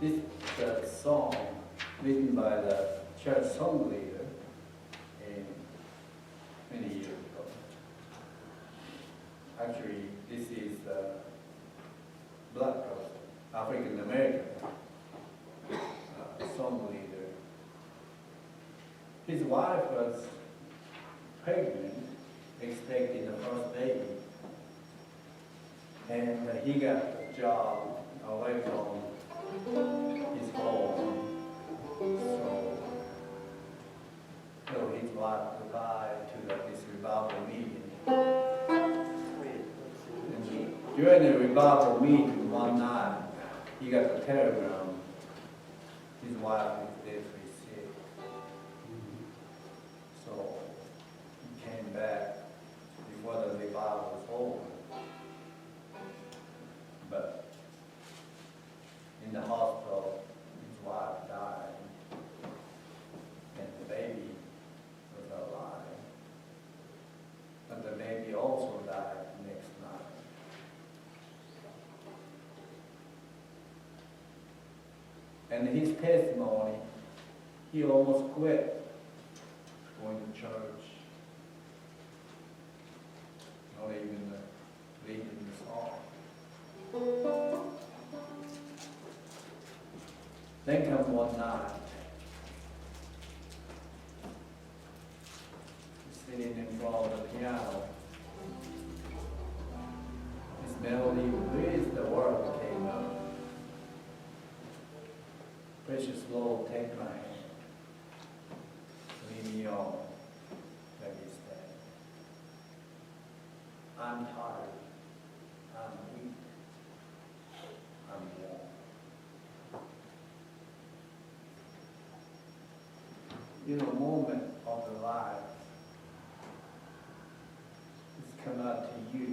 This is a song written by the church song leader many years ago. Actually, this is black African American song leader. His wife was pregnant, expecting the first baby, and he got a job away from his home. So his wife applied to this revival meeting. And during the revival meeting one night, he got a telegram. His wife is deathly sick. So he came back before the revival was over. But in the hospital, his wife died, and the baby was alive. But the baby also died the next night. And his testimony, he almost quit going to church, not even reading the song. Then comes one night, sitting in front of the piano. This melody, "Where is the world?" came up. "Precious Lord, take my hand, lead me on, let me stand. I'm tired, I'm weak, I'm worn." In a moment of the life, it's come out to you.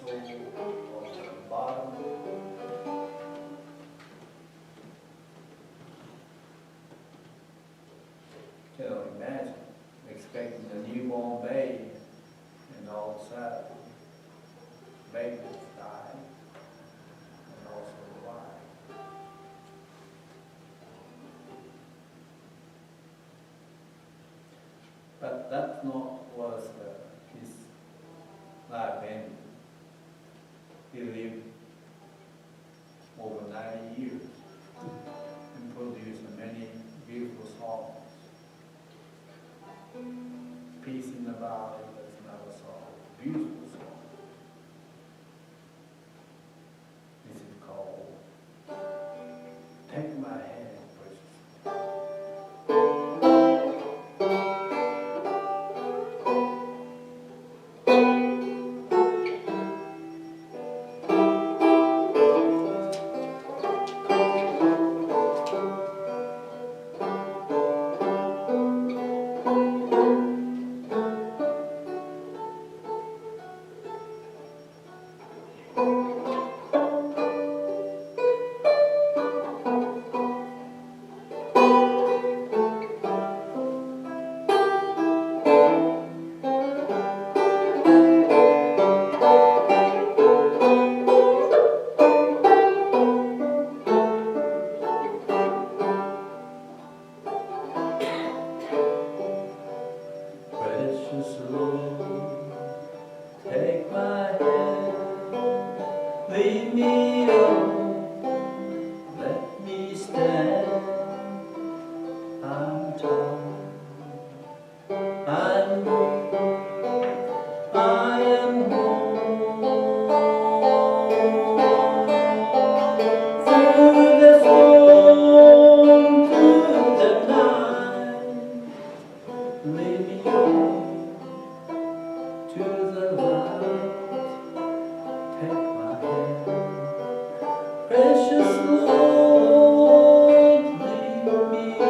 So on the bottom, imagine expecting a newborn baby, and all of a sudden, babies die, and also the wife. But that's not was his life ended. He lived over 90 years and produced many beautiful songs. "Peace in the Valley" was another song, beautiful song. This is called "Take My Hand, Precious." Precious Lord, take my hand, lead me on, let me stand. I'm tired, I'm weak, I am worn. Through the storm, through the night, lead me on to the light. Take my hand, precious Lord, lead me on.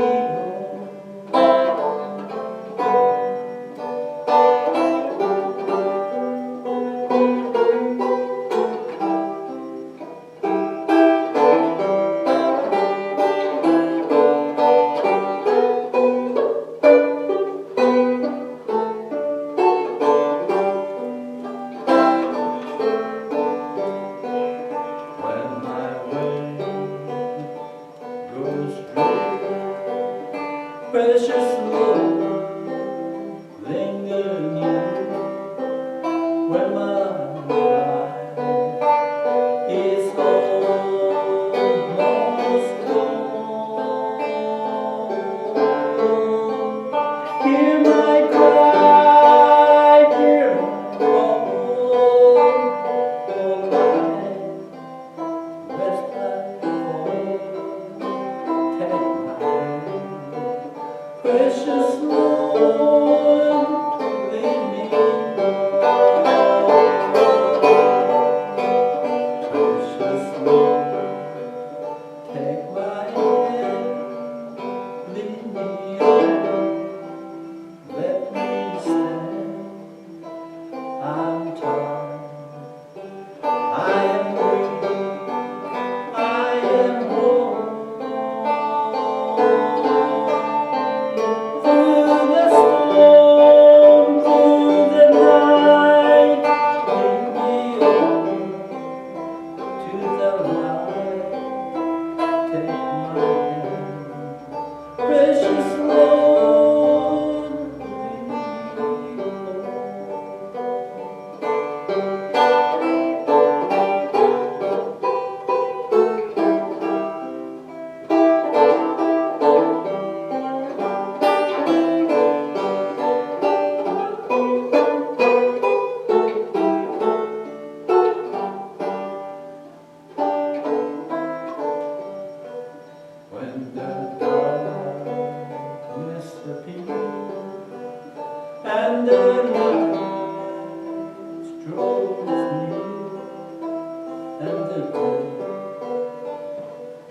the good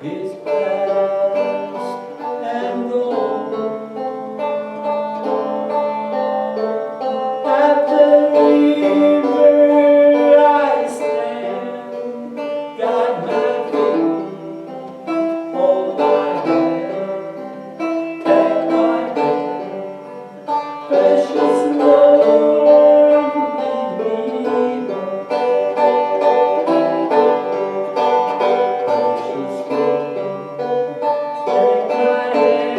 is past and gone. At the river I stand, got my feet, hold my hand, take my hand, precious Lord, lead me on. Precious Lord, take my hand,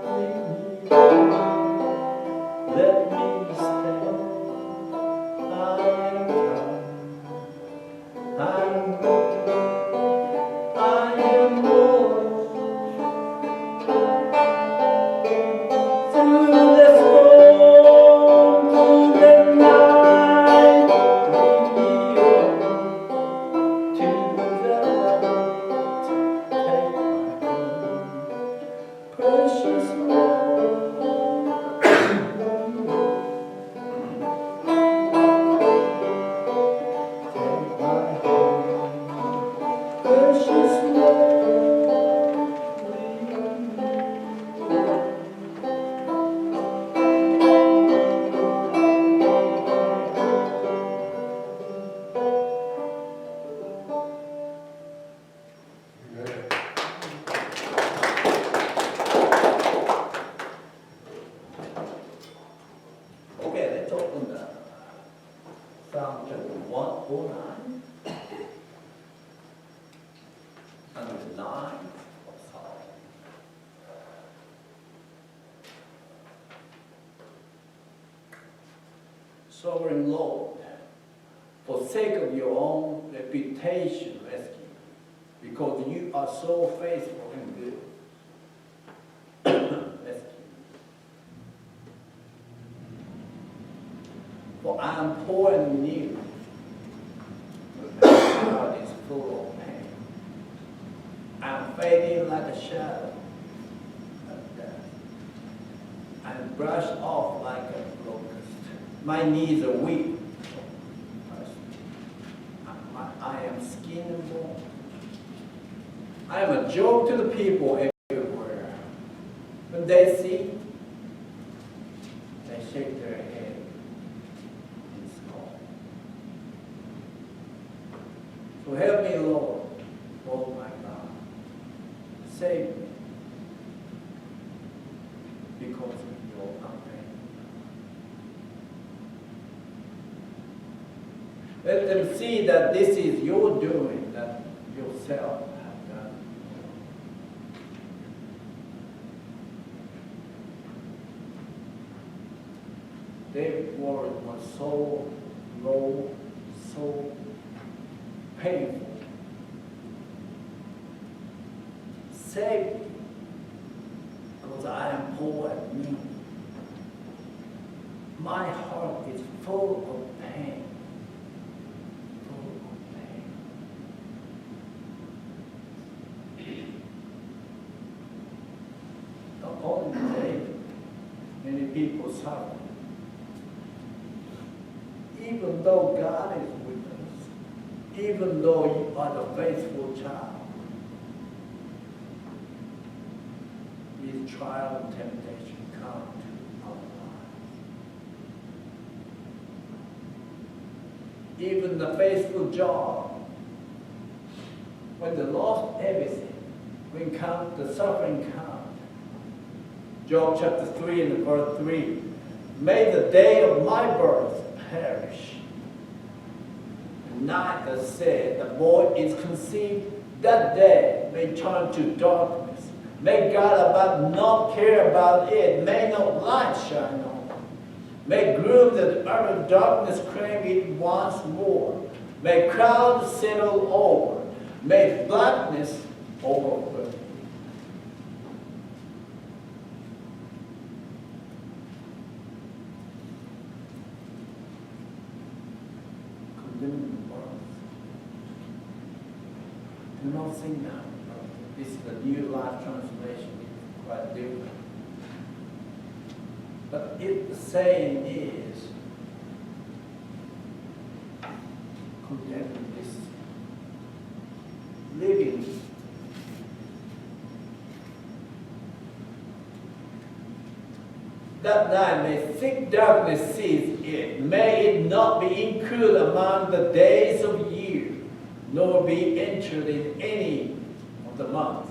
lead me on. Let me stand. I am tired. I'm weak. I am lost. Through the storm, through the night, lead me on to the light. Take my hand, precious Lord. Take my hand, precious Lord, lead me. Okay, let's open the Psalm chapter 109 and the 9th of Psalm. Sovereign Lord, for sake of your own reputation, rescue me, because you are so faithful and good. Rescue me. For I am poor and needy, but my heart is full of pain. I am fading like a shadow of death. I am brushed off like a locust. My knees are weak. I am skin and bone. I am a joke to the people everywhere. When they see, they shake their head in scorn. So help me, Lord, oh my God. Save me because of your unfailing. Let them see that this is your doing, that yourself have done. David's word was so low, so painful. Save me, because I am poor and needy. My heart is full of pain. Not only David, many people suffer. Even though God is with us, even though you are the faithful child, these trial and temptation come to our lives. Even the faithful Job, when they lost everything, when the suffering comes. Job chapter 3 and verse 3. May the day of my birth perish. The night that said the boy is conceived, that day may turn to darkness. May God about not care about it. May no light shine on. May gloom that utter darkness claim it once more. May clouds settle over. May blackness overwhelm. Condemning the world. Do not sing now. This is the New Life Translation. It's quite different. But the saying is, condemning this that night may thick darkness seize it, may it not be included among the days of year, nor be entered in any of the months.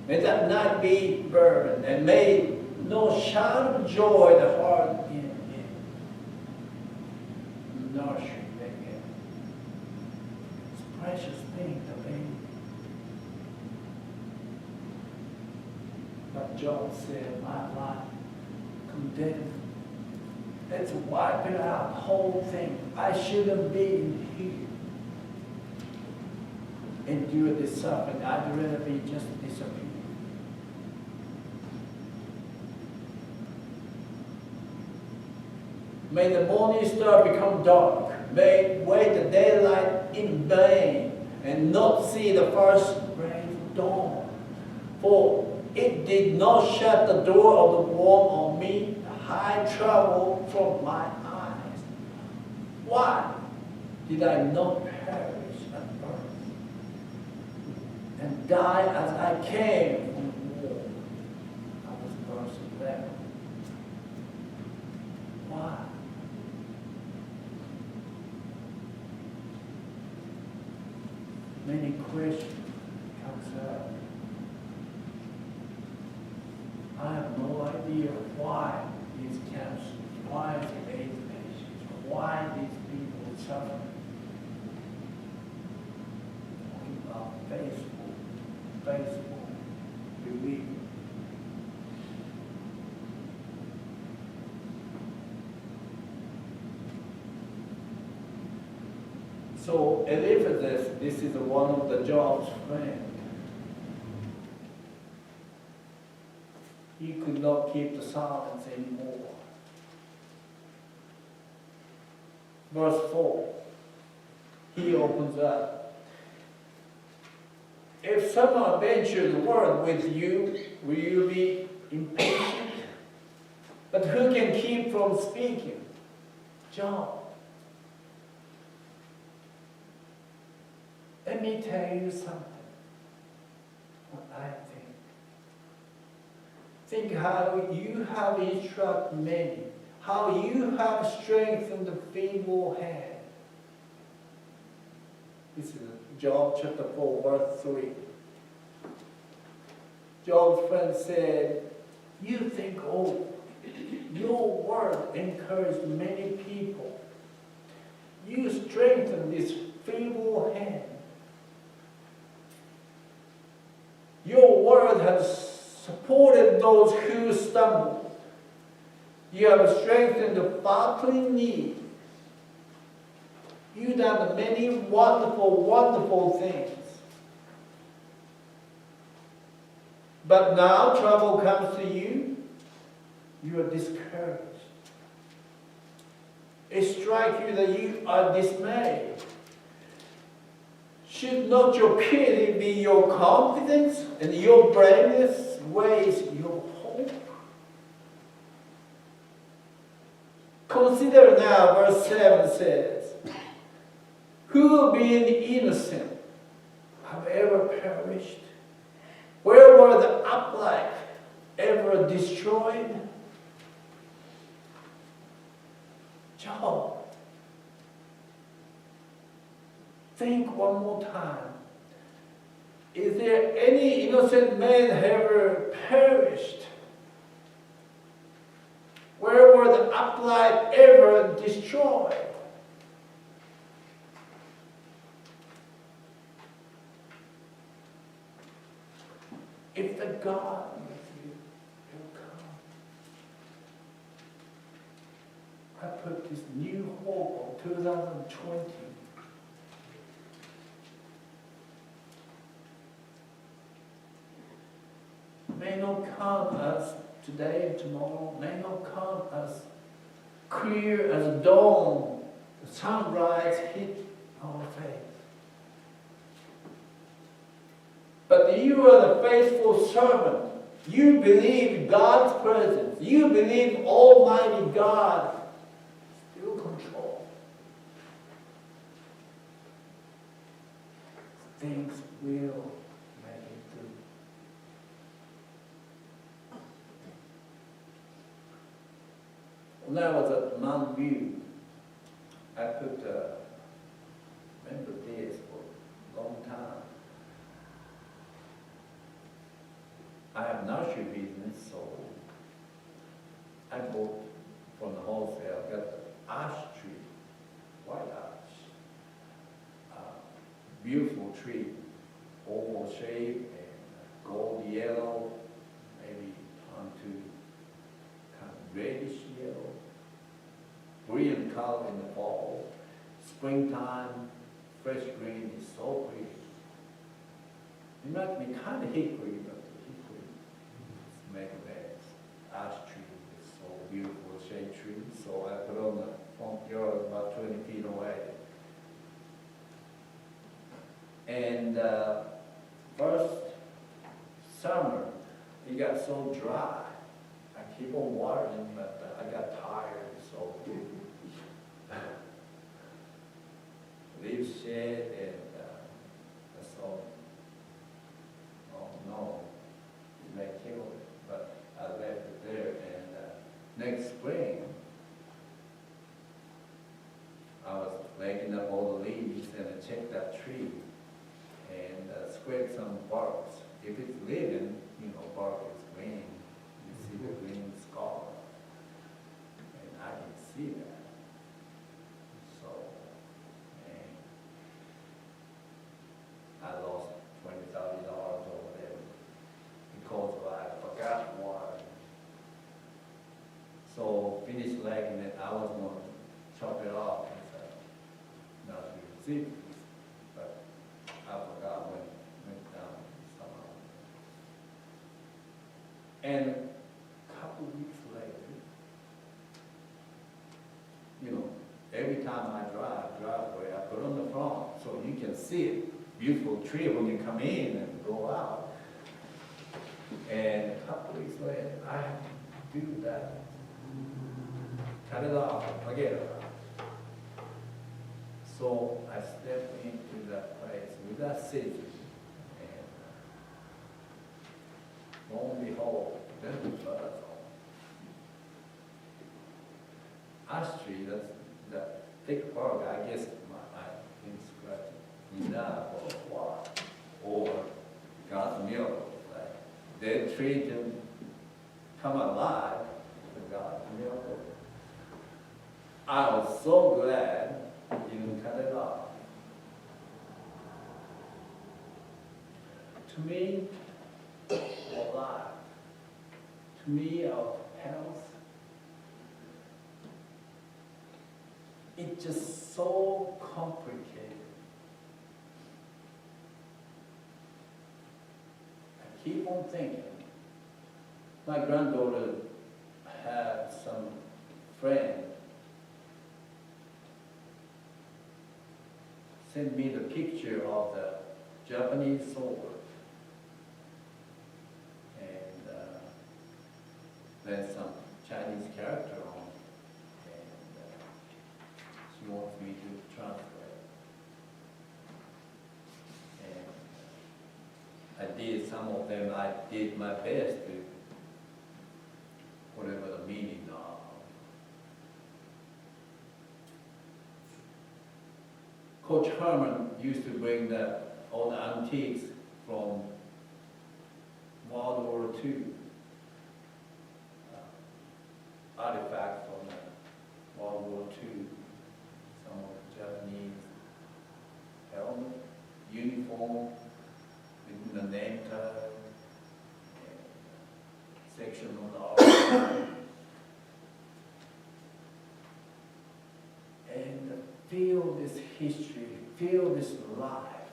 May that night be burned, and may no shout of joy the heart in it. Nourishing again. It's a precious thing to be. But Job said, my life condemned. Let's wipe it out, the whole thing. I shouldn't be in here. Endure this suffering. I'd rather be just disappear. May the morning star become dark. May wait the daylight in vain and not see the first ray of dawn. For it did not shut the door of the womb on me, hide trouble from my eyes. Why did I not perish at birth and die as I came from the womb? I was birthed there. Why? Many questions comes up. I have no idea why these cancers, why the AIDS patients, why these people suffer. Talking about Facebook, believe. So Elizabeth, this is one of the Job's friends. He could not keep the silence anymore. Verse 4, he opens up. If someone ventures a word with you, will you be impatient? But who can keep from speaking? Job. Let me tell you something, what I think. Think how you have instructed many, how you have strengthened the feeble hand. This is Job chapter 4, verse 3. Job's friend said, you think, oh, your word encouraged many people. You strengthened this feeble hand. Your word has supported those who stumble. You have strengthened the faltering knee. You've done many wonderful, wonderful things. But now trouble comes to you. You are discouraged. It strikes you that you are dismayed. Should not your pity be your confidence, and your blameless ways your hope? Consider now, verse 7 says, who being innocent have ever perished? Where were the upright ever destroyed? Job, think one more time. Is there any innocent man ever perished? Where were the upright ever destroyed? If the God with you will come. I put this new hope on 2020. May not come as today and tomorrow, may not come as clear as dawn, the sunrise hit our face. But you are the faithful servant. You believe God's presence. You believe Almighty God still control. Things will make it through. when I was at Mount View, I put, remember this for a long time. I have nursery business, so I bought from the wholesale, got ash tree, white ash, beautiful tree, oval shape and gold yellow, maybe onto kind of reddish yellow, brilliant color in the fall, springtime, fresh green is so pretty. It might be kind of hickory, but the hickory is mega best. Ash tree is so beautiful, shade tree, so I put on the front yard about 20 feet away. And first summer, it got so dry. I keep on watering, but I got tired, so leaves shed, and I saw, oh no, it may kill it, but I left it there. And next spring, I was flagging up all the leaves and I checked that tree and scraped some barks. If it's living, you know, bark is green. You see the green scar. And I can see that. So, and I lost $20,000 over there because I forgot water. So, finished lagging it, I was going to chop it off and not to see. But I forgot when it went down somehow. And a couple of weeks later, you know, every time I driveway, I put on the front so you can see it. Beautiful tree when you come in and go out. And a couple of weeks later, I have to do that. Cut it off, forget about it. So I stepped into that place with that scissors, and lo and behold, there's a buzz on. Ash tree, that's that thick bark, I guess I didn't scratch it enough or what, or got milk. Like dead tree can come alive to God's miracle. I was so glad you didn't cut it off. To me, our life, to me, our health, it's just so complicated. I keep on thinking. My granddaughter had some friend sent me the picture of the Japanese sword. And there's some Chinese character on it. And she wants me to translate. And I did some of them, I did my best to whatever the meaning of. Coach Herman used to bring all the antiques from World War II, artifacts from World War II, some of the Japanese helmet, uniform, with the name tag, section on the arm, and feel this history, feel this life.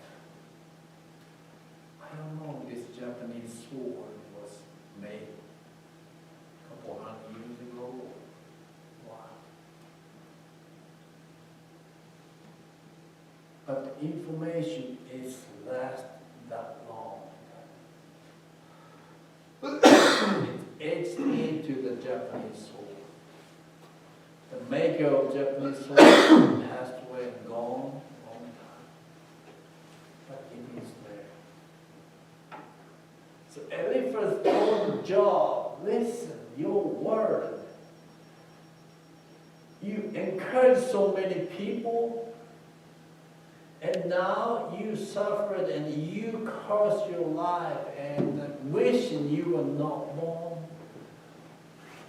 I don't know, this Japanese sword was made a couple hundred years ago. Wow. But the information is last that long. It's etched into the Japanese sword. The maker of Japanese sword passed away and gone a long time. But it is there. So Eliphaz told Job, listen, your word hurt so many people, and now you suffered and you cursed your life and wishing you were not born.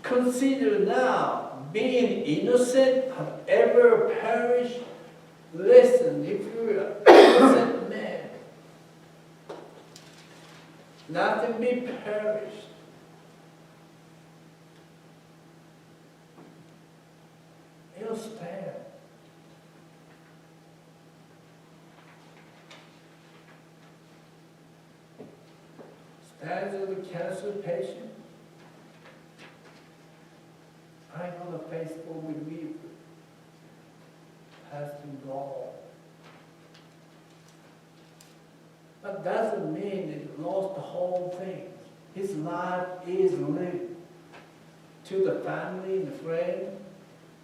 Consider now, being innocent, have ever perished. Listen, if you're an innocent man, nothing be perished. He'll stand. Stands as a cancer patient. I know the faithful will weep, has been gone. But doesn't mean it lost the whole thing. His life is lived to the family and friend,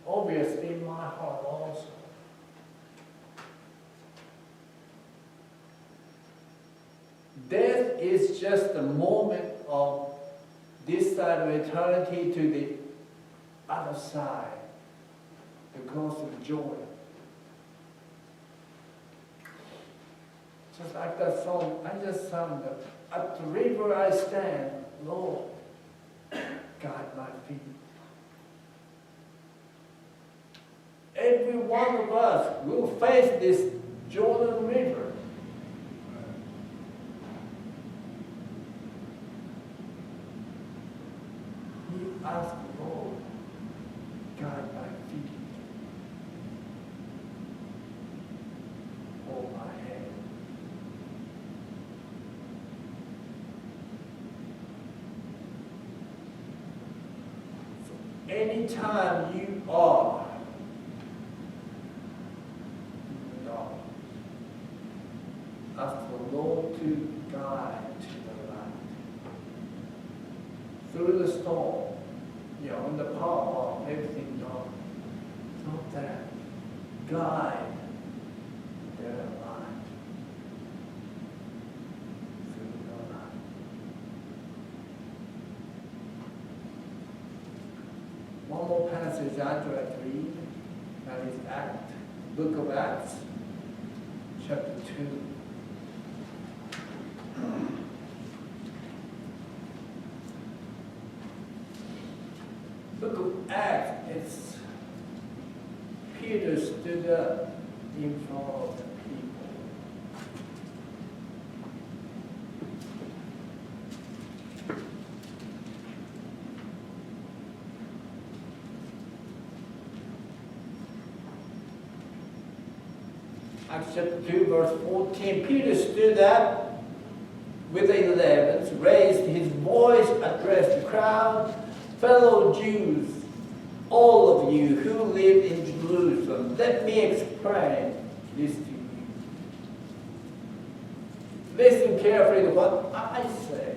obviously in my heart also. Death is just a moment of this side of eternity to the other side because of joy. Just like that song I just sung, at the river I stand, Lord, guide my feet. Every one of us will face this Jordan River. He asked the Lord, guide my feet, hold my hand. So anytime you are ask the Lord to guide to the light. Through the storm, in the power of everything dark. So that guide their light. Through the light. One more passage I'd like to read. That is Book of Acts, chapter 2. Book of Acts, it's Peter stood up in front of the people. Acts chapter 2, verse 14. Peter stood up with the 11, raised his voice, addressed the crowd. Fellow Jews, all of you who live in Jerusalem, let me explain this to you. Listen carefully to what I say.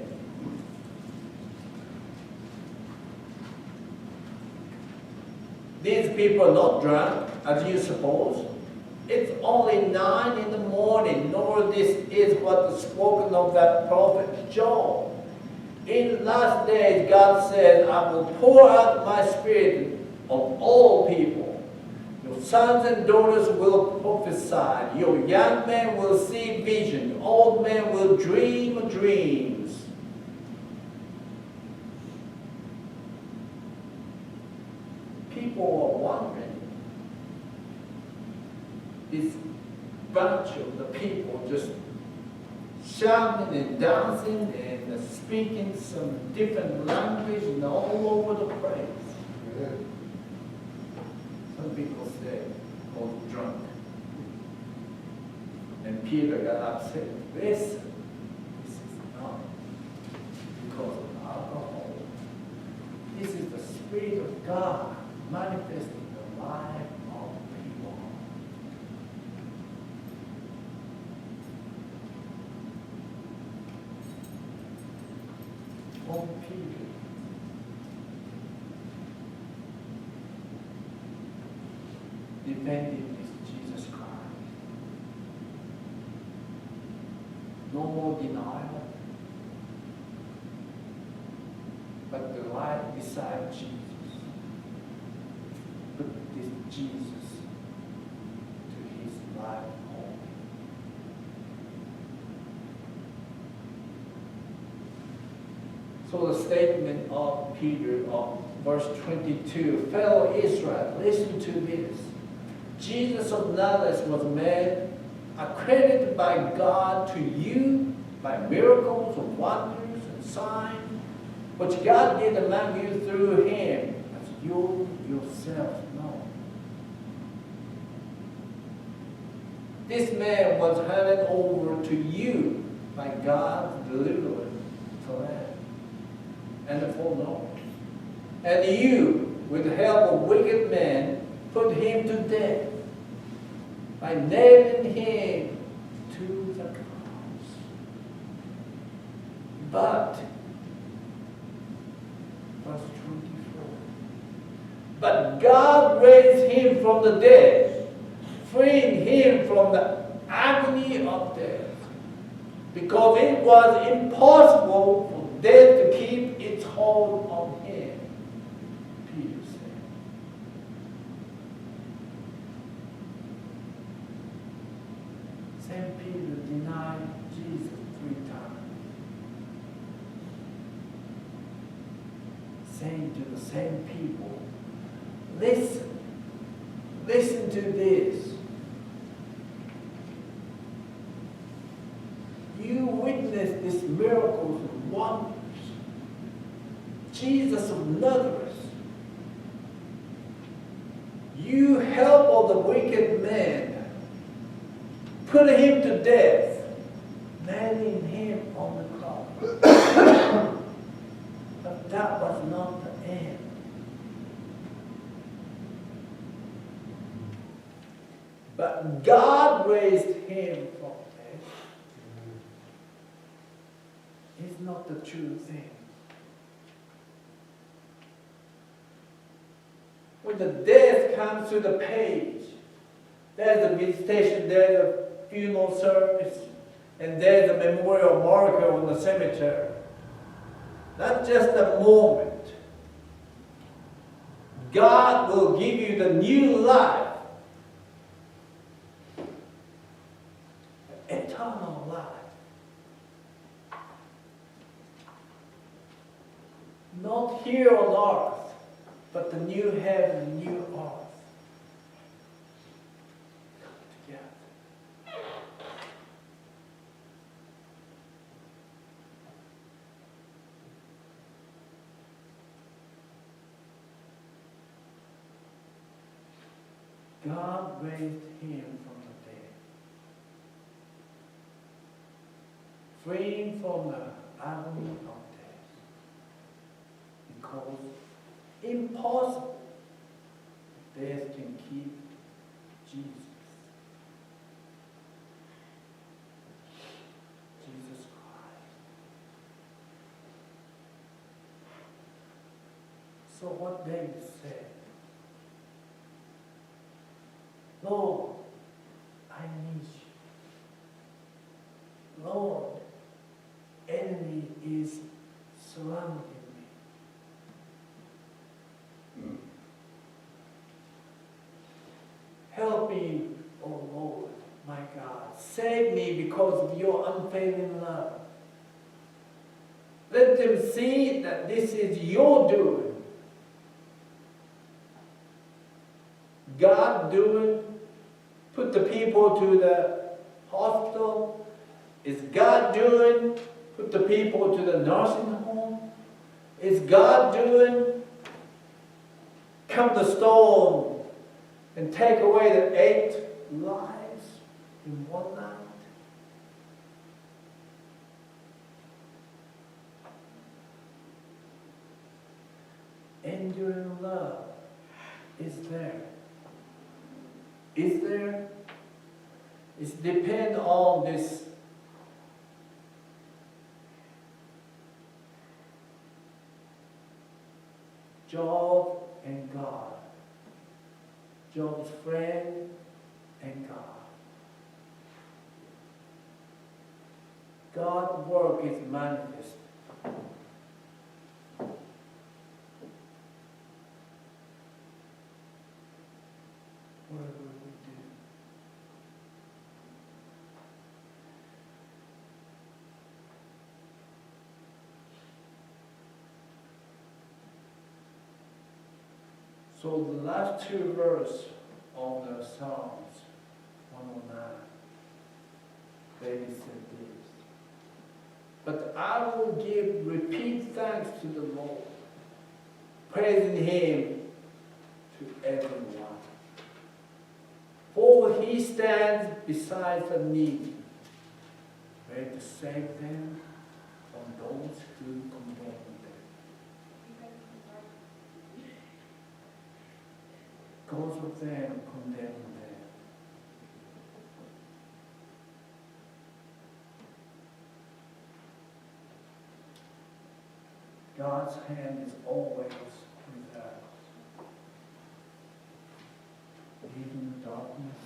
These people are not drunk, as you suppose. It's only 9 in the morning, nor this is what is spoken of that prophet Joel. In the last days, God said, I will pour out my spirit on all people. Your sons and daughters will prophesy. Your young men will see vision. Old men will dream dreams. People are wondering. This bunch of the people just shouting and dancing and speaking some different language and all over the place. Yeah. Some people say, oh, drunk. And Peter got upset. Listen, this is not because of alcohol. This is the Spirit of God manifesting the life of people. On Peter. Defending is Jesus Christ. No more denial, but the light beside Jesus. put this Jesus to his life home. So the statement of Peter of verse 22, fellow Israel, listen to this. Jesus of Nazareth was made accredited by God to you by miracles and wonders and signs, which God did among you through him, as you yourselves know. This man was handed over to you by God's deliverance to land and the foreknowledge. And you, with the help of wicked men, put him to death by nailing him to the cross. But, verse 24, but God raised him from the dead, freeing him from the agony of death, because it was impossible for death to keep its hold on him, Peter said. St. Peter denied Jesus 3 times, saying to the same people, listen to this. You witnessed these miracles and wonders. Jesus of Nazareth. You help all the wicked men, put him to death, nailing him on the cross. But that was not the end. But God raised him from death. It's not the true thing. When the death comes to the page, there's a visitation, there's a funeral service, and there's a memorial marker on the cemetery. Not just a moment. God will give you the new life, eternal life. Not here on earth, but the new heaven and new earth. Come together. God raised him from the dead, freeing from the agony of death, because impossible death can keep Jesus. Jesus Christ. So what David said, Lord, I need you. Lord, enemy is surrounding me. Help me, O Lord, my God. Save me because of your unfailing love. Let them see that this is your doing. God doing, put the people to the hospital. Is God doing, put the people to the nursing home? Is God doing, come the storm and take away the 8 lives in one night? Enduring love is there. Is there? It depends on this Job and God. Job's friend and God. God's work is manifest. So the last two verses of the Psalms 109, David said this. But I will repeat thanks to the Lord, praising him to everyone. For he stands beside the needy, ready to save them from those who condemn them. Goes with them, condemn them. God's hand is always with us. Even the darkness,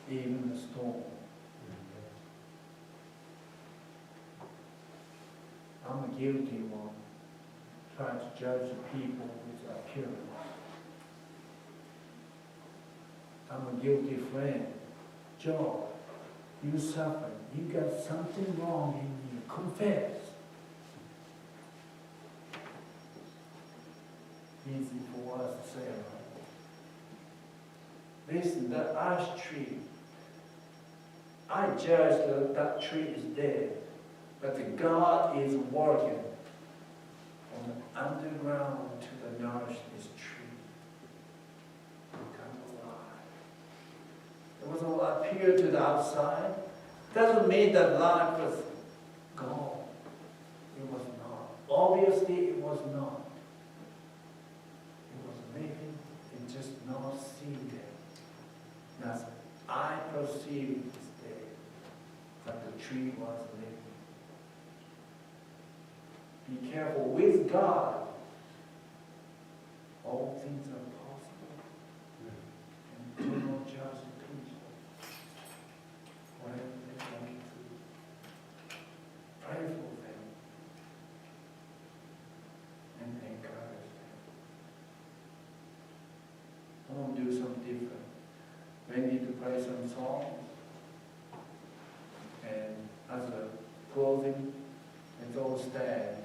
even the storm. I'm a guilty one, trying to judge the people with appearance. I'm a guilty friend. Joe, you suffer. You got something wrong in you. Confess. Easy for us to say, right? Listen, that ash tree, I judge that tree is dead, but the God is working from the underground to nourish this tree. Become alive. It was all appear to the outside. Doesn't mean that life was gone. It was not. Obviously, it was not. It was living and just not seeing it. As I perceived this day, that the tree was living. Be careful with God. All things are possible. And do not judge the people. Whatever they're going through. Pray for them. And encourage them. I want to do something different. We need to play some songs. And as a closing, let's all stand.